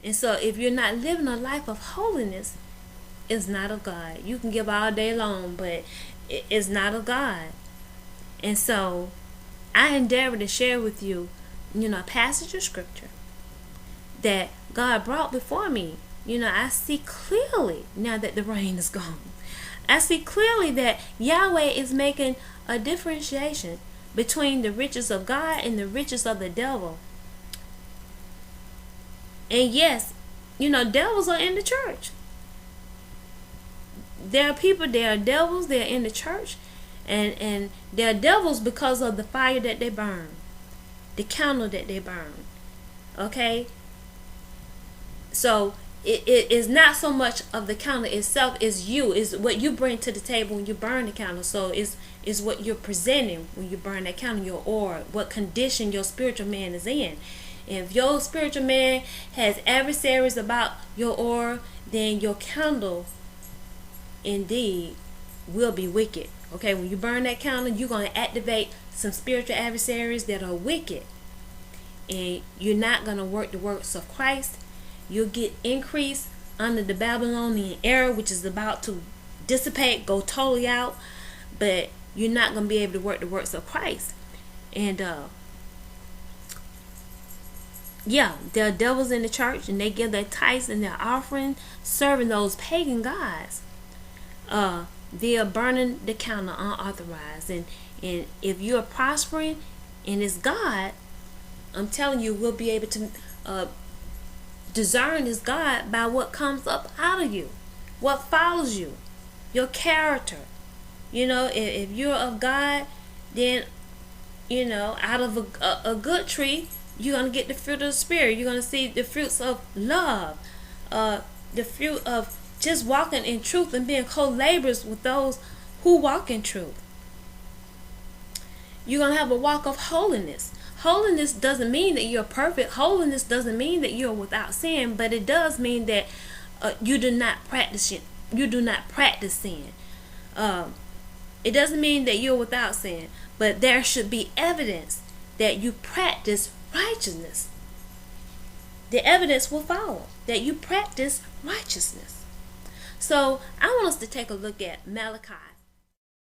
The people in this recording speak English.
And so if you're not living a life of holiness, it's not of God. You can give all day long, but it's not of God. And so I endeavor to share with you, a passage of scripture that God brought before me. I see clearly now that the rain is gone. I see clearly that Yahweh is making a differentiation between the riches of God and the riches of the devil. And yes, devils are in the church. There are people, there are devils, they're in the church. And they're devils because of the fire that they burn, the candle that they burn. Okay? So it is not so much of the candle itself, is you, is what you bring to the table when you burn the candle. So is what you're presenting when you burn that candle, your aura, what condition your spiritual man is in. If your spiritual man has adversaries about your aura, then your candle indeed will be wicked. Okay, when you burn that candle, you're going to activate some spiritual adversaries that are wicked. And you're not going to work the works of Christ. You'll get increase under the Babylonian era, which is about to dissipate, go totally out. But you're not going to be able to work the works of Christ. And there are devils in the church, and they give their tithes and their offering, serving those pagan gods. They are burning the candle unauthorized. And if you're prospering and it's God, I'm telling you, we'll be able to discern is God by what comes up out of you, what follows you, your character. If you're of God, then out of a good tree, you're going to get the fruit of the Spirit. You're going to see the fruits of love, the fruit of just walking in truth and being co-laborers with those who walk in truth. You're going to have a walk of holiness. Holiness doesn't mean that you're perfect. Holiness doesn't mean that you're without sin, but it does mean that you do not practice it. You do not practice sin. It doesn't mean that you're without sin, but there should be evidence that you practice righteousness. The evidence will follow that you practice righteousness. So I want us to take a look at Malachi